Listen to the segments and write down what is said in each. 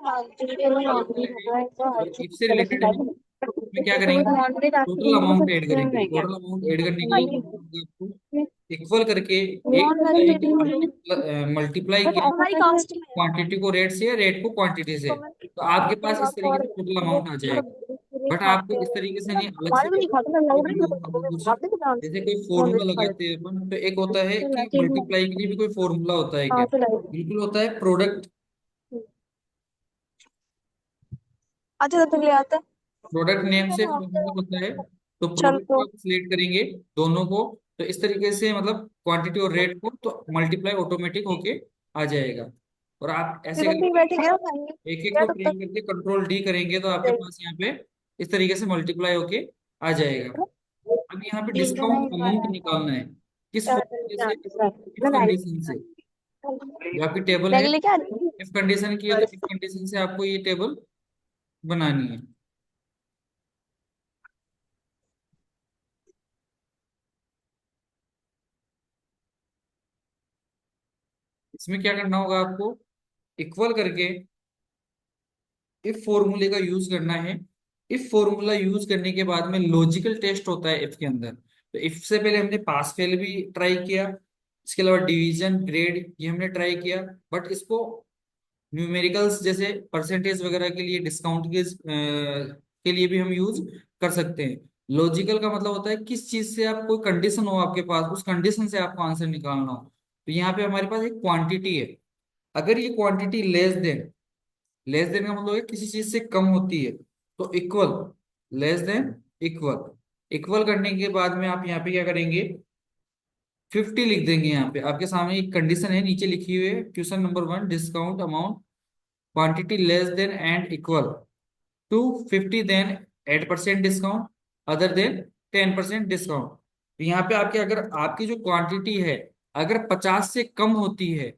और इफ से रिलेटेड में इसमें क्या करेंगे, टोटल अमाउंट ऐड करेंगे। टोटल अमाउंट ऐड करने के लिए क्या करना होगा आपको, इक्वल करके एक होता है कि मल्टीप्लाई किया क्वांटिटी को रेट से या रेट को क्वांटिटी से, तो आपके पास इस तरीके से टोटल अमाउंट आ जाएगा। बट आपको इस तरीके से नहीं, अलग से करना होगा आपको कुछ, जैसे कोई फॉर्मूला लगाते हैं अपन, तो एक होता है कि मल्टीप्लाई के लिए भी कोई फॉर्मूला होता है क्या, बिल्कुल होता है, प्रोडक्ट, अच्छा तो ले आता प्रोडक्ट नेम से फॉर्मूला होता है। तो चल प्रोडक्ट को तो। आप सिलेक्ट करेंगे दोनों को, तो इस तरीके से मतलब क्वांटिटी और रेट को तो मल्टीप्लाई ऑटोमेटिक होके आ जाएगा। और आप ऐसे फिर करके बैठे क्या खाएंगे एक एक को क्या तब प्रेस तक। करके कंट्रोल डी करेंगे तो आपके पास यहाँ पे इस तरीके से मल्टीप्लाई होके आ जाएगा। अब यहाँ पे डिस्काउंट अमाउंट निकालना है, किस फॉर्मूले से, इफ कंडीशन से। जो आपकी टेबल है, बैग लेके आ रही इफ कंडीशन की है तो इफ कंडीशन से आपको ये टेबल बनानी है। इसमें क्या करना होगा आपको, इक्वल करके इफ फॉर्मूले का यूज करना है। इफ फॉर्मूला यूज करने के बाद में लॉजिकल टेस्ट होता है इफ के अंदर। तो इफ से पहले हमने पास फेल भी ट्राई किया, इसके अलावा डिवीजन ग्रेड ये हमने ट्राई किया, बट इसको न्यूमेरिकल्स जैसे परसेंटेज वगैरह के लिए, डिस्काउंट के लिए भी हम यूज कर सकते हैं। लॉजिकल का मतलब होता है किस चीज से आप, कोई कंडीशन हो आपके पास, उस कंडीशन से आपको आंसर निकालना हो। तो यहाँ पे हमारे पास एक क्वांटिटी है, अगर ये क्वांटिटी लेस देन का मतलब है किसी चीज से कम होती है, तो equal, less than, equal. Equal करने के बाद में आप यहाँ पे क्या करेंगे, 50 लिख देंगे। यहाँ पे आपके सामने एक कंडीशन है नीचे लिखी हुई है, question number 1, discount amount quantity less than and equal to 50, then 8% discount, other than 10% discount. तो यहाँ पे आपके, अगर आपकी जो क्वांटिटी है अगर 50 से कम होती है,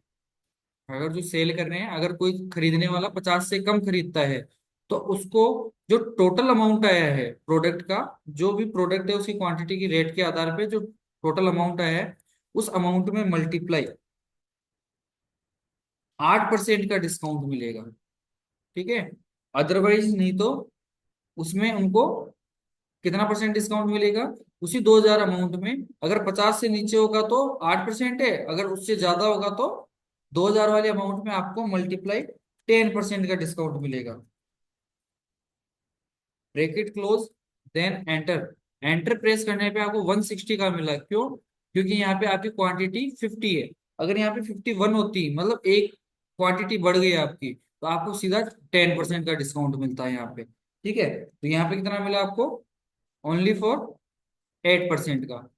अगर जो सेल कर रहे हैं, अगर कोई खरीदने वाला 50 से कम खरीदता है, तो उसको जो टोटल अमाउंट आया है प्रोडक्ट का, जो भी प्रोडक्ट है उसकी क्वांटिटी की रेट के आधार पे जो टोटल अमाउंट आया है, उस अमाउंट में मल्टीप्लाई 8% का डिस्काउंट मिलेगा। ठीक है, अदरवाइज नहीं तो उसमें उनको कितना परसेंट डिस्काउंट मिलेगा, उसी 2000 अमाउंट में। अगर 50 से नीचे होगा तो 8% है, अगर उससे ज्यादा होगा तो 2000 वाले अमाउंट में आपको मल्टीप्लाई 10% का डिस्काउंट मिलेगा। Bracket close, then enter. Enter press करने पे आपको 160 का मिला, क्यों, क्योंकि यहाँ पे आपकी क्वांटिटी 50 है। अगर यहाँ पे 51 होती, मतलब एक क्वांटिटी बढ़ गई आपकी, तो आपको सीधा 10% का डिस्काउंट मिलता है यहाँ पे। ठीक है, तो यहाँ पे कितना मिला आपको, ओनली फॉर 8% का।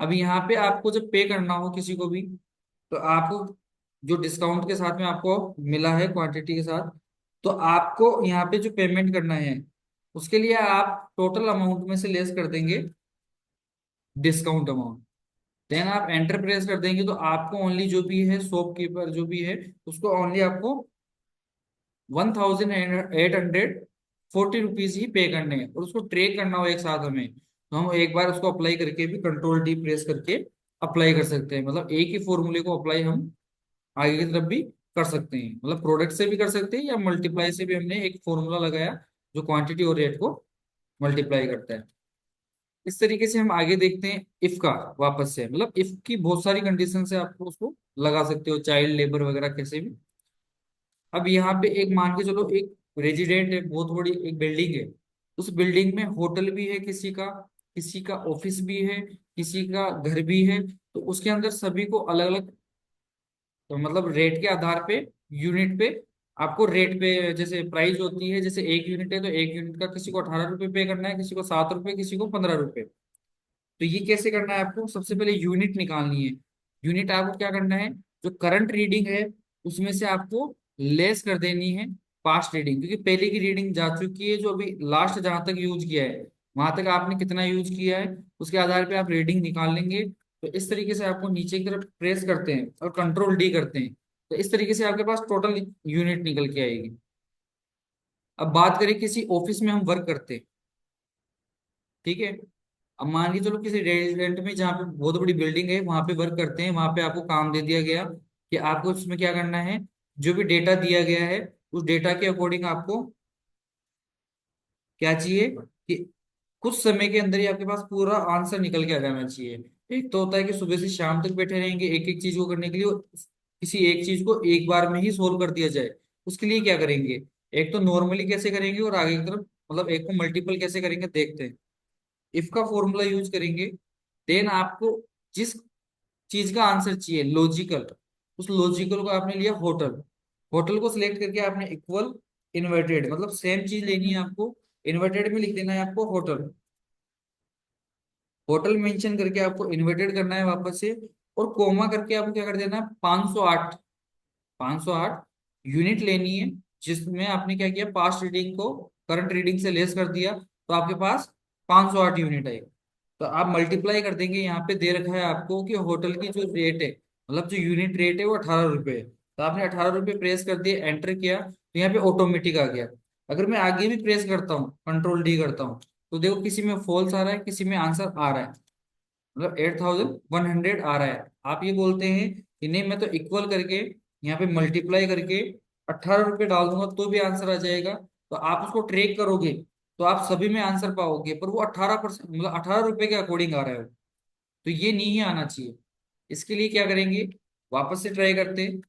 अब यहाँ पे आपको जब पे करना हो किसी को भी, तो आपको जो डिस्काउंट के साथ में आपको मिला है क्वांटिटी के साथ, तो आपको यहाँ पे जो पेमेंट करना है, उसके लिए आप टोटल अमाउंट में से लेस कर देंगे डिस्काउंट अमाउंट। देन आप एंटर प्रेस कर देंगे तो आपको ओनली जो भी है शॉपकीपर जो भी है, उसको ओनली आपको 1840 रुपीज ही पे करने हैं, और उसको ट्रेक करना हो एक साथ हमें, तो हम एक बार उसको अप्लाई करके भी कंट्रोल डी प्रेस करके अप्लाई कर सकते हैं। मतलब एक ही फॉर्मूले को अप्लाई हम आगे की तरफ भी कर सकते हैं, मतलब प्रोडक्ट से भी कर सकते हैं, या मल्टीप्लाई से भी हमने एक फॉर्मूला लगाया जो क्वांटिटी और रेट को मल्टीप्लाई करता है। इस तरीके से हम आगे देखते हैं इफ का, वापस से मतलब इफ की बहुत सारी कंडीशन से आपको उसको लगा सकते हो, चाइल्ड लेबर वगैरह कैसे भी। अब यहाँ पे एक मान के चलो, एक रेजिडेंट है, बहुत बड़ी एक बिल्डिंग है, उस बिल्डिंग में होटल भी है किसी का, किसी का ऑफिस भी है, किसी का घर भी है, तो उसके अंदर सभी को अलग अलग, तो मतलब रेट के आधार पे, यूनिट पे, आपको रेट पे जैसे प्राइस होती है, जैसे एक यूनिट है तो एक यूनिट का किसी को 18 रुपये पे करना है, किसी को 7 रुपये, किसी को 15 रुपये। तो ये कैसे करना है आपको, सबसे पहले यूनिट निकालनी है। यूनिट आपको क्या करना है, जो करंट रीडिंग है उसमें से आपको लेस कर देनी है पास्ट रीडिंग, क्योंकि पहले की रीडिंग जा चुकी है, जो अभी लास्ट जहां तक यूज किया है वहां तक आपने कितना यूज किया है, उसके आधार पे आप रीडिंग निकाल लेंगे। तो इस तरीके से आपको नीचे की तरफ प्रेस करते हैं और कंट्रोल डी करते हैं, तो इस तरीके से आपके पास टोटल यूनिट निकल के आएगी। अब बात करें किसी ऑफिस में हम वर्क करते हैं, ठीक है, अब मान के चलो किसी रेस्टोरेंट में जहाँ पे बहुत बड़ी बिल्डिंग है वहां पे वर्क करते हैं, वहां पे आपको काम दे दिया गया कि आपको उसमें क्या करना है, जो भी डेटा दिया गया है उस डेटा के अकॉर्डिंग आपको क्या चाहिए कि कुछ समय के अंदर ही आपके पास पूरा आंसर निकल के आ जाना चाहिए। एक तो होता है कि सुबह से शाम तक बैठे रहेंगे एक एक चीज को करने के लिए, और किसी एक चीज को एक बार में ही सोल्व कर दिया जाए। उसके लिए क्या करेंगे, एक तो नॉर्मली कैसे करेंगे और आगे की तरफ मतलब एक को मल्टीपल कैसे करेंगे देखते हैं। इफ का फॉर्मूला यूज करेंगे। देन आपको जिस चीज का आंसर चाहिए लॉजिकल, उस लॉजिकल को आपने लिया होटल। होटल को सिलेक्ट करके आपने इक्वल इन्वर्टेड, मतलब सेम चीज लेनी है आपको, इन्वर्टेड में लिख देना है आपको होटल। होटल मेंशन करके आपको इन्वर्टेड करना है वापस से, और कोमा करके आपको क्या कर देना है 508। 508 यूनिट लेनी है, जिसमें आपने क्या किया पास्ट रीडिंग को करंट रीडिंग से लेस कर दिया, तो आपके पास 508 यूनिट आई। तो आप मल्टीप्लाई कर देंगे, यहाँ पे दे रखा है आपको कि होटल की जो रेट है, मतलब जो यूनिट रेट है वो 18 रुपये है। तो आपने 18 रुपये प्रेस कर दिए, एंटर किया, तो यहाँ पे ऑटोमेटिक आ गया। अगर मैं आगे भी प्रेस करता हूँ कंट्रोल डी करता हूँ, तो देखो किसी में फॉल्स आ रहा है, किसी में आंसर आ रहा है, मतलब 8100 आ रहा है। आप ये बोलते हैं कि नहीं मैं तो इक्वल करके यहाँ पे मल्टीप्लाई करके 18 रुपये डाल दूंगा तो भी आंसर आ जाएगा। तो आप उसको ट्रेक करोगे तो आप सभी में आंसर पाओगे, पर वो 18% मतलब 18 रुपये के अकॉर्डिंग आ रहा है। तो ये नहीं ही आना चाहिए। इसके लिए क्या करेंगे, वापस से ट्राई करते हैं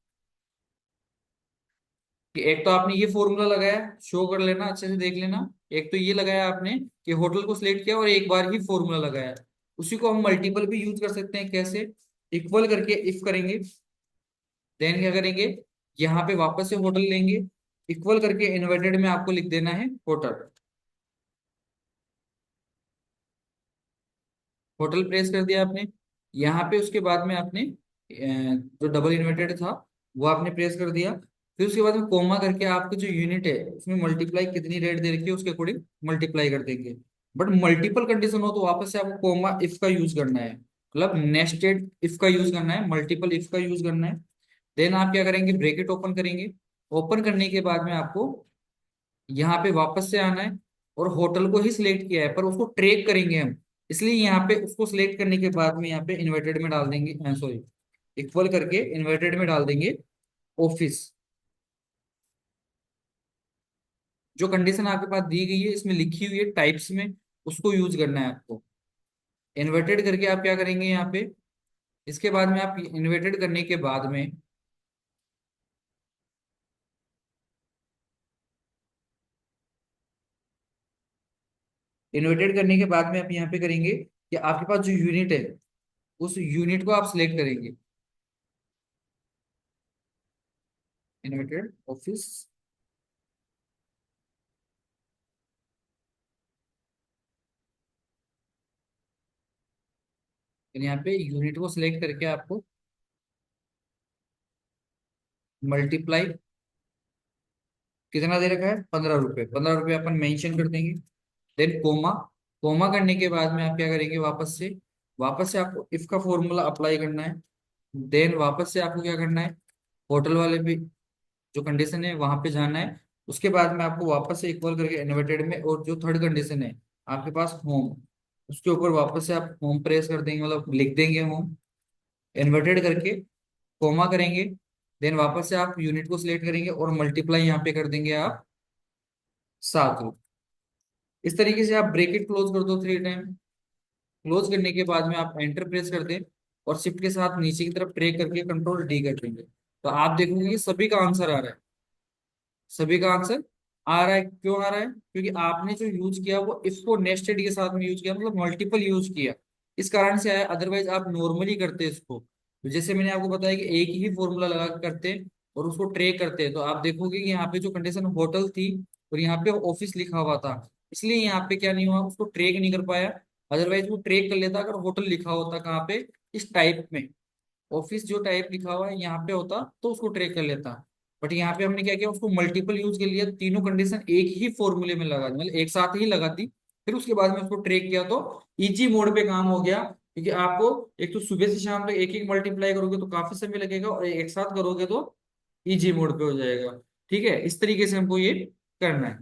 कि एक तो आपने ये फॉर्मूला लगाया, शो कर लेना अच्छे से देख लेना। एक तो ये लगाया आपने कि होटल को सिलेक्ट किया और एक बार ही फॉर्मूला लगाया। उसी को हम मल्टीपल भी यूज कर सकते हैं, कैसे, इक्वल करके इफ करेंगे, देन क्या करेंगे, यहाँ पे वापस से होटल लेंगे, इक्वल करके इन्वर्टेड में आपको लिख देना है होटल। होटल प्रेस कर दिया आपने। यहाँ पे उसके बाद में आपने जो डबल इन्वर्टेड था वो आपने प्रेस कर दिया। फिर उसके बाद में कोमा करके आपकी जो यूनिट है उसमें मल्टीप्लाई कितनी रेट दे रखी है उसके अकॉर्डिंग मल्टीप्लाई कर देंगे। बट मल्टीपल कंडीशन हो तो वापस से आपको कोमा इफ का यूज करना है, मतलब नेस्टेड इफ का यूज करना है, मल्टीपल इफ का यूज करना है। देन आप क्या करेंगे, ब्रेकेट ओपन करेंगे। ओपन करने के बाद में आपको यहाँ पे वापस से आना है, और होटल को ही सिलेक्ट किया है पर उसको ट्रैक करेंगे हम, इसलिए यहाँ पे उसको सिलेक्ट करने के बाद में यहाँ पे इन्वर्टेड में डाल देंगे, सॉरी इक्वल करके इन्वर्टेड में डाल देंगे ऑफिस। जो कंडीशन आपके पास दी गई है इसमें लिखी हुई है टाइप्स में, उसको यूज करना है आपको। इन्वर्टेड करके आप क्या करेंगे यहाँ पे, इसके बाद में आप इन्वर्टेड करने के बाद में, इन्वर्टेड करने के बाद में आप यहाँ पे करेंगे कि आपके पास जो यूनिट है उस यूनिट को आप सिलेक्ट करेंगे, इन्वर्टेड ऑफिस। यहाँ पे यूनिट को सिलेक्ट करके आपको मल्टीप्लाई कितना दे रखा है 15 रुपये, 15 रुपये अपन मेंशन कर देंगे। देन कोमा, कोमा करने के बाद में आप क्या करेंगे, वापस से आपको इफ का फॉर्मूला अप्लाई करना है। देन वापस से आपको क्या करना है, होटल वाले भी जो कंडीशन है वहां पे जाना है। उसके बाद में आपको वापस से इक्वल करके इन्वर्टेड में, और जो थर्ड कंडीशन है आपके पास होम, उसके ऊपर वापस से आप होम प्रेस कर देंगे, मतलब लिख देंगे होम, इन्वर्टेड करके कोमा करेंगे। देन वापस से आप यूनिट को सिलेक्ट करेंगे और मल्टीप्लाई यहाँ पे कर देंगे आप 7। इस तरीके से आप ब्रेकेट क्लोज कर दो 3 टाइम। क्लोज करने के बाद में आप एंटर प्रेस कर दें, और शिफ्ट के साथ नीचे की तरफ ट्रैक करके कंट्रोल डी कर देंगे, तो आप देखोगे कि सभी का आंसर आ रहा है। सभी का आंसर आ रहा है, क्यों आ रहा है, क्योंकि आपने जो यूज किया वो इसको नेस्टेड के साथ में यूज किया, मतलब मल्टीपल यूज किया, इस कारण से आया। अदरवाइज आप नॉर्मली करते इसको, तो जैसे मैंने आपको बताया कि एक ही फॉर्मूला लगा के करते और उसको ट्रैक करते, तो आप देखोगे कि यहाँ पे जो कंडीशन होटल थी और यहाँ पे ऑफिस लिखा हुआ था, इसलिए यहाँ पे क्या नहीं हुआ, उसको ट्रैक नहीं कर पाया। अदरवाइज वो ट्रैक कर लेता अगर होटल लिखा होता कहाँ पे, इस टाइप में, ऑफिस जो टाइप लिखा हुआ है यहाँ पे होता तो उसको ट्रैक कर लेता। बट यहाँ पे हमने क्या किया, उसको मल्टीपल यूज कर लिया, तीनों कंडीशन एक ही फॉर्मूले में लगा दी, मतलब एक साथ ही लगा दी। फिर उसके बाद में उसको ट्रैक किया तो इजी मोड पे काम हो गया, क्योंकि आपको एक तो सुबह से शाम तक एक एक मल्टीप्लाई करोगे तो काफी समय लगेगा, और एक साथ करोगे तो इजी मोड पे हो जाएगा। ठीक है, इस तरीके से हमको ये करना है।